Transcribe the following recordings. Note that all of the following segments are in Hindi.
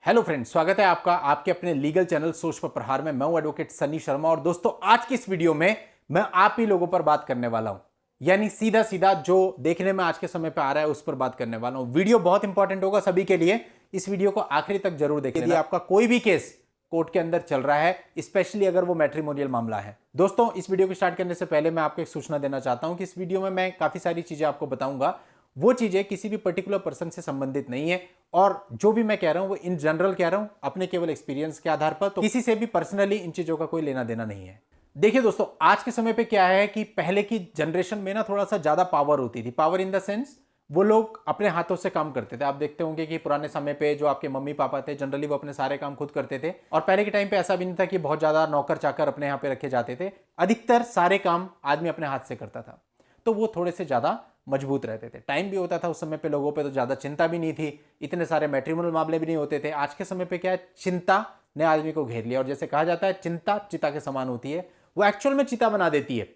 हेलो फ्रेंड्स, स्वागत है आपका आपके अपने लीगल चैनल सोच पर प्रहार में। मैं हूं एडवोकेट सनी शर्मा और दोस्तों आज की इस वीडियो में मैं आप ही लोगों पर बात करने वाला हूं, यानी सीधा सीधा जो देखने में आज के समय पे आ रहा है उस पर बात करने वाला हूं। वीडियो बहुत इंपॉर्टेंट होगा सभी के लिए, इस वीडियो को आखिरी तक जरूर देखिए। यदि आपका कोई भी केस कोर्ट के अंदर चल रहा है, स्पेशली अगर वो मैट्रिमोनियल मामला है। दोस्तों इस वीडियो को स्टार्ट करने से पहले मैं आपको एक सूचना देना चाहता हूं कि इस वीडियो में मैं काफी सारी चीजें आपको बताऊंगा, वो चीजें किसी भी पर्टिकुलर पर्सन से संबंधित नहीं है और जो भी मैं कह रहा हूं वो इन जनरल कह रहा हूं अपने केवल एक्सपीरियंस के आधार पर, तो किसी से भी पर्सनली इन चीजों का कोई लेना देना नहीं है। देखिए दोस्तों, आज के समय पे क्या है कि पहले की जनरेशन में ना थोड़ा सा ज्यादा पावर होती थी। पावर इन द सेंस वो लोग अपने हाथों से काम करते थे। आप देखते होंगे कि पुराने समय पे जो आपके मम्मी पापा थे जनरली वो अपने सारे काम खुद करते थे और पहले के टाइम पे ऐसा भी नहीं था कि बहुत ज्यादा नौकर चाकर अपने यहाँ पे रखे जाते थे। अधिकतर सारे काम आदमी अपने हाथ से करता था, तो वो थोड़े से ज्यादा मजबूत रहते थे। टाइम भी होता था उस समय पे, लोगों पे तो ज्यादा चिंता भी नहीं थी, इतने सारे मैट्रिमोनियल मामले भी नहीं होते थे। आज के समय पे क्या है, चिंता ने आदमी को घेर लिया और जैसे कहा जाता है चिंता चिता के समान होती है। वो एक्चुअल में चिता बना देती है,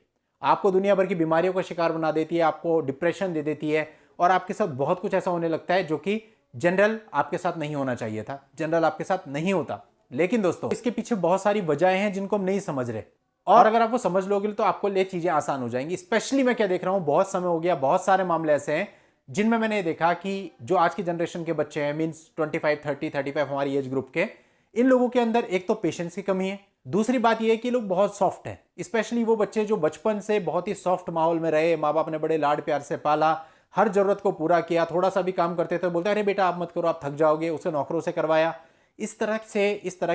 आपको दुनिया भर की बीमारियों का शिकार बना देती है, आपको डिप्रेशन दे देती है और आपके साथ बहुत कुछ ऐसा होने लगता है जो कि जनरल आपके साथ नहीं होना चाहिए था, जनरल आपके साथ नहीं होता। लेकिन दोस्तों इसके पीछे बहुत सारी वजहें हैं जिनको हम नहीं समझ रहे, और अगर आप वो समझ लोगे तो आपको ये चीजें आसान हो जाएंगी। स्पेशली मैं क्या देख रहा हूं, बहुत समय हो गया, बहुत सारे मामले ऐसे हैं जिनमें मैंने देखा कि जो आज की जनरेशन के बच्चे हैं, मींस 25, 30, 35 हमारी एज ग्रुप के, इन लोगों के अंदर एक तो पेशेंस की कमी है, दूसरी बात यह है कि लोग बहुत सॉफ्ट हैं। स्पेशली वो बच्चे जो बचपन से बहुत ही सॉफ्ट माहौल में रहे, माँ बाप ने बड़े लाड प्यार से पाला, हर जरूरत को पूरा किया, थोड़ा सा भी काम करते थे बोलते अरे बेटा आप मत करो आप थक जाओगे, उसे नौकरों से करवाया। इस तरह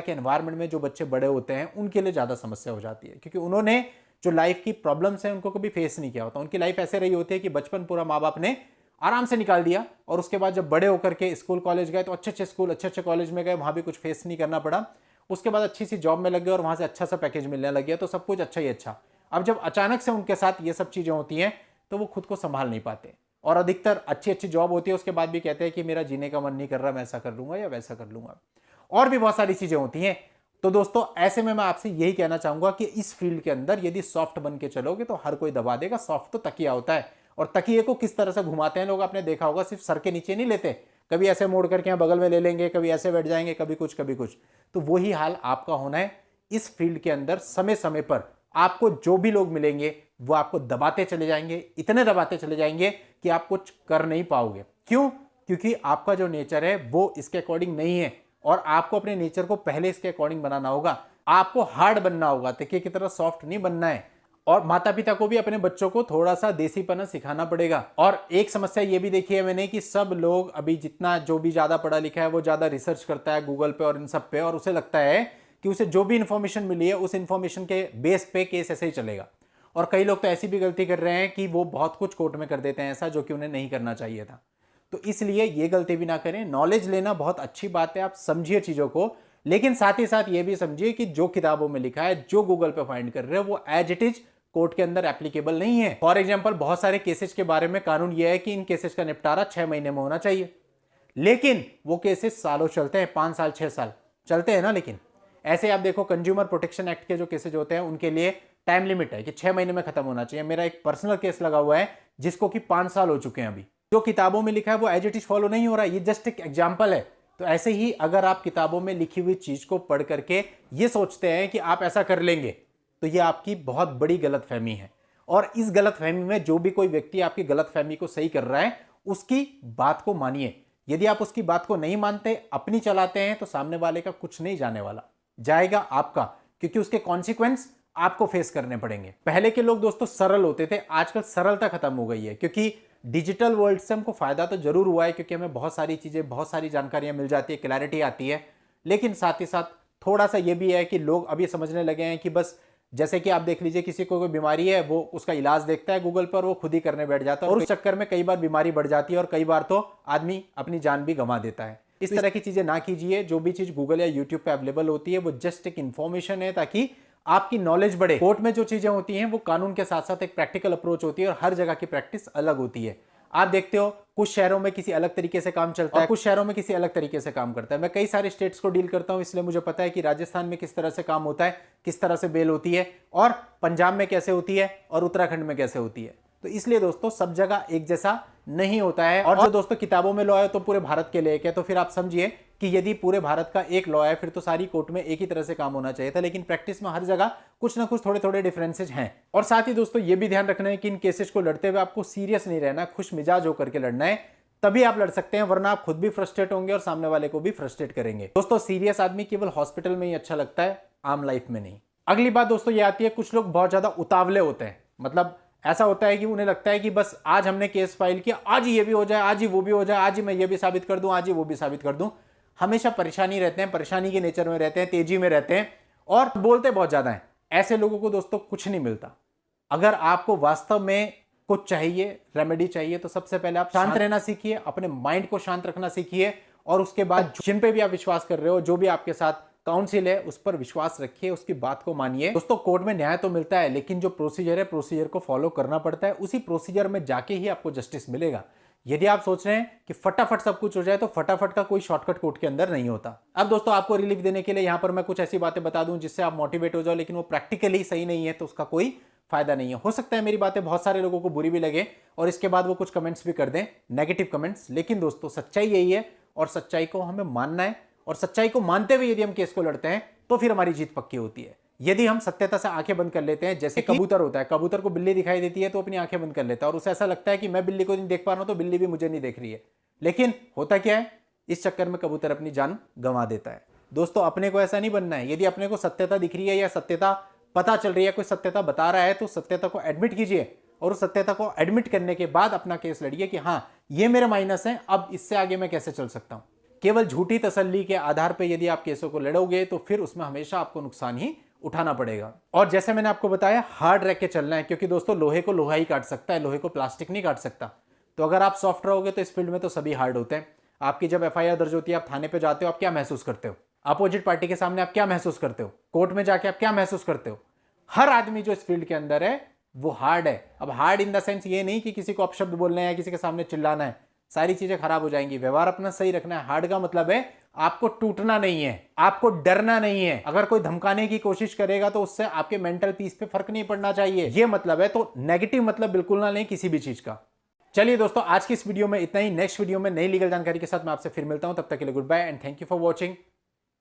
के एनवायरनमेंट में जो बच्चे बड़े होते हैं उनके लिए ज्यादा समस्या हो जाती है, क्योंकि उन्होंने जो लाइफ की प्रॉब्लम्स हैं उनको कभी फेस नहीं किया होता। उनकी लाइफ ऐसे रही होती है कि बचपन पूरा माँ बाप ने आराम से निकाल दिया और उसके बाद जब बड़े होकर के स्कूल कॉलेज गए तो अच्छे अच्छे स्कूल अच्छे अच्छे कॉलेज में गए, वहां भी कुछ फेस नहीं करना पड़ा। उसके बाद अच्छी सी जॉब में लग गए और वहां से अच्छा सा पैकेज मिलने लग गया, तो सब कुछ अच्छा ही अच्छा। अब जब अचानक से उनके साथ ये सब चीजें होती हैं तो वो खुद को संभाल नहीं पाते और अधिकतर अच्छी अच्छी जॉब होती है उसके बाद भी कहते हैं कि मेरा जीने का मन नहीं कर रहा, मैं ऐसा कर लूंगा या वैसा कर लूंगा, और भी बहुत सारी चीजें होती हैं। तो दोस्तों ऐसे में मैं आपसे यही कहना चाहूंगा कि इस फील्ड के अंदर यदि सॉफ्ट बन के चलोगे तो हर कोई दबा देगा। सॉफ्ट तो तकिया होता है और तकिए को किस तरह से घुमाते हैं लोग, आपने देखा होगा, सिर्फ सर के नीचे नहीं लेते, कभी ऐसे मोड़ करके यहाँ बगल में ले लेंगे, कभी ऐसे बैठ जाएंगे, कभी कुछ कभी कुछ। तो वही हाल आपका होना है इस फील्ड के अंदर। समय समय पर आपको जो भी लोग मिलेंगे वो आपको दबाते चले जाएंगे, इतने दबाते चले जाएंगे कि आप कुछ कर नहीं पाओगे। क्यों? क्योंकि आपका जो नेचर है वो इसके अकॉर्डिंग नहीं है और आपको अपने नेचर को पहले इसके अकॉर्डिंग बनाना होगा। आपको हार्ड बनना होगा, तकिए की तरह सॉफ्ट नहीं बनना है। और माता पिता को भी अपने बच्चों को थोड़ा सा देसीपना सिखाना पड़ेगा। और एक समस्या ये भी देखी है मैंने कि सब लोग अभी जितना जो भी ज्यादा पढ़ा लिखा है वो ज्यादा रिसर्च करता है गूगल पे और इन सब पे, और उसे लगता है कि उसे जो भी इंफॉर्मेशन मिली है उस इंफॉर्मेशन के बेस पे केस ऐसे ही चलेगा। और कई लोग तो ऐसी भी गलती कर रहे हैं कि वो बहुत कुछ कोर्ट में कर देते हैं ऐसा जो कि उन्हें नहीं करना चाहिए था। तो इसलिए ये गलती भी ना करें। नॉलेज लेना बहुत अच्छी बात है, आप समझिए चीजों को, लेकिन साथ ही साथ ये भी समझिए कि जो किताबों में लिखा है, जो गूगल पे फाइंड कर रहे हो, वो एज इट इज कोर्ट के अंदर एप्लीकेबल नहीं है। फॉर एग्जाम्पल बहुत सारे केसेस के बारे में कानून यह है कि इन केसेस का निपटारा 6 महीने में होना चाहिए, लेकिन वो केसेस सालों चलते हैं, 5 साल 6 साल चलते हैं ना। लेकिन ऐसे आप देखो कंज्यूमर प्रोटेक्शन एक्ट के जो केसेज होते हैं उनके लिए टाइम लिमिट है कि 6 महीने में खत्म होना चाहिए। मेरा एक पर्सनल केस लगा हुआ है जिसको कि 5 साल हो चुके हैं। अभी जो किताबों में लिखा है वो एज इट इज फॉलो नहीं हो रहा है, ये जस्ट एक एग्जाम्पल है। तो ऐसे ही अगर आप किताबों में लिखी हुई चीज को पढ़ करके ये सोचते हैं कि आप ऐसा कर लेंगे, तो ये आपकी बहुत बड़ी गलतफहमी है। और इस गलतफहमी में जो भी कोई व्यक्ति आपकी गलतफहमी को सही कर रहा है उसकी बात को मानिए। यदि आप उसकी बात को नहीं मानते, अपनी चलाते हैं, तो सामने वाले का कुछ नहीं जाने वाला, जाएगा आपका, क्योंकि उसके कॉन्सिक्वेंस आपको फेस करने पड़ेंगे। पहले के लोग दोस्तों सरल होते थे, आजकल सरलता खत्म हो गई है, क्योंकि डिजिटल वर्ल्ड से हमको फायदा तो जरूर हुआ है क्योंकि हमें बहुत सारी चीजें, बहुत सारी जानकारियां मिल जाती है, क्लैरिटी आती है। लेकिन साथ ही साथ थोड़ा सा ये भी है कि लोग अभी समझने लगे हैं कि बस, जैसे कि आप देख लीजिए किसी को कोई बीमारी है, वो उसका इलाज देखता है गूगल पर, वो खुद ही करने बैठ जाता है और उस चक्कर में कई बार बीमारी बढ़ जाती है और कई बार तो आदमी अपनी जान भी गंवा देता है। इस तरह की चीजें ना कीजिए। जो भी चीज गूगल या यूट्यूब पे अवेलेबल होती है वो जस्ट एक इंफॉर्मेशन है ताकि आपकी नॉलेज बढ़े। कोर्ट में जो चीजें होती हैं वो कानून के साथ साथ एक प्रैक्टिकल अप्रोच होती है और हर जगह की प्रैक्टिस अलग होती है। आप देखते हो कुछ शहरों में किसी अलग तरीके से काम चलता है, कुछ शहरों में किसी अलग तरीके से काम करता है। मैं कई सारे स्टेट्स को डील करता हूं, इसलिए मुझे पता है कि राजस्थान में किस तरह से काम होता है, किस तरह से बेल होती है, और पंजाब में कैसे होती है और उत्तराखंड में कैसे होती है। तो इसलिए दोस्तों सब जगह एक जैसा नहीं होता है। और जो दोस्तों किताबों में लॉ है तो पूरे भारत के लिए एक है, तो फिर आप समझिए कि यदि पूरे भारत का एक लॉ है फिर तो सारी कोर्ट में एक ही तरह से काम होना चाहिए था, लेकिन प्रैक्टिस में हर जगह कुछ ना कुछ थोड़े थोड़े डिफरेंसेज हैं। और साथ ही दोस्तों ये भी ध्यान रखना है कि इन केसेस को लड़ते हुए आपको सीरियस नहीं रहना, खुश मिजाज होकर के लड़ना है, तभी आप लड़ सकते हैं, वरना आप खुद भी फ्रस्ट्रेट होंगे और सामने वाले को भी फ्रस्ट्रेट करेंगे। दोस्तों सीरियस आदमी केवल हॉस्पिटल में ही अच्छा लगता है, आम लाइफ में नहीं। अगली बात दोस्तों ये आती है, कुछ लोग बहुत ज्यादा उतावले होते हैं। मतलब ऐसा होता है कि उन्हें लगता है कि बस आज हमने केस फाइल किया, आज ही ये भी हो जाए, आज ही वो भी हो जाए, आज ही मैं ये भी साबित कर दूं, आज ही वो भी साबित कर दूं। हमेशा परेशानी रहते हैं, परेशानी के नेचर में रहते हैं, तेजी में रहते हैं और बोलते बहुत ज्यादा हैं। ऐसे लोगों को दोस्तों कुछ नहीं मिलता। अगर आपको वास्तव में कुछ चाहिए, रेमेडी चाहिए, तो सबसे पहले आप शांत रहना सीखिए, अपने माइंड को शांत रखना सीखिए और उसके बाद जिन पे भी आप विश्वास कर रहे हो, जो भी आपके साथ काउंसिल है, उस पर विश्वास रखिए, उसकी बात को मानिए। दोस्तों कोर्ट में न्याय तो मिलता है, लेकिन जो प्रोसीजर है, प्रोसीजर को फॉलो करना पड़ता है। उसी प्रोसीजर में जाके ही आपको जस्टिस मिलेगा। यदि आप सोच रहे हैं कि फटाफट सब कुछ हो जाए, तो फटाफट का कोई शॉर्टकट कोर्ट के अंदर नहीं होता। अब दोस्तों आपको रिलीफ देने के लिए यहां पर मैं कुछ ऐसी बातें बता दूं जिससे आप मोटिवेट हो जाओ, लेकिन वो प्रैक्टिकली सही नहीं है तो उसका कोई फायदा नहीं है। हो सकता है मेरी बातें बहुत सारे लोगों को बुरी भी लगे और इसके बाद वो कुछ कमेंट्स भी कर दें, नेगेटिव कमेंट्स, लेकिन दोस्तों सच्चाई यही है और सच्चाई को हमें मानना है। और सच्चाई को मानते हुए यदि हम केस को लड़ते हैं तो फिर हमारी जीत पक्की होती है। यदि हम सत्यता से आंखें बंद कर लेते हैं, जैसे कबूतर होता है, कबूतर को बिल्ली दिखाई देती है तो अपनी आंखें बंद कर लेता है और उसे ऐसा लगता है कि मैं बिल्ली को नहीं देख पा रहा हूं तो बिल्ली भी मुझे नहीं देख रही है, लेकिन होता क्या है, इस चक्कर में कबूतर अपनी जान गंवा देता है। दोस्तों अपने को ऐसा नहीं बनना है। यदि अपने को सत्यता दिख रही है या सत्यता पता चल रही है, कोई सत्यता बता रहा है, तो सत्यता को एडमिट कीजिए और उस सत्यता को एडमिट करने के बाद अपना केस लड़िए कि हाँ ये मेरे माइनस है, अब इससे आगे मैं कैसे चल सकता हूं। केवल झूठी तसल्ली के आधार पर यदि आप केसों को लड़ोगे तो फिर उसमें हमेशा आपको नुकसान ही उठाना पड़ेगा। और जैसे मैंने आपको बताया, हार्ड रह के चलना है, क्योंकि दोस्तों लोहे को लोहा ही काट सकता है, लोहे को प्लास्टिक नहीं काट सकता। तो अगर आप सॉफ्ट रहोगे तो इस फील्ड में तो सभी हार्ड होते हैं। आपकी जब एफआईआर दर्ज होती है, आप थाने पे जाते हो, आप क्या महसूस करते हो? अपोजिट पार्टी के सामने आप क्या महसूस करते हो? कोर्ट में जाके आप क्या महसूस करते हो? हर आदमी जो इस फील्ड के अंदर है वो हार्ड है। अब हार्ड इन द सेंस ये नहीं कि किसी को अपशब्द बोलना है या किसी के सामने चिल्लाना है, सारी चीजें खराब हो जाएंगी। व्यवहार अपना सही रखना है। हार्ड का मतलब है आपको टूटना नहीं है, आपको डरना नहीं है। अगर कोई धमकाने की कोशिश करेगा तो उससे आपके मेंटल पीस पे फर्क नहीं पड़ना चाहिए, ये मतलब है। तो नेगेटिव मतलब बिल्कुल ना लें किसी भी चीज का। चलिए दोस्तों आज की इस वीडियो में इतना ही। नेक्स्ट वीडियो में नई लीगल जानकारी के साथ मैं आपसे फिर मिलता हूं। तब तक के लिए good bye and thank you for watching.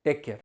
Take care.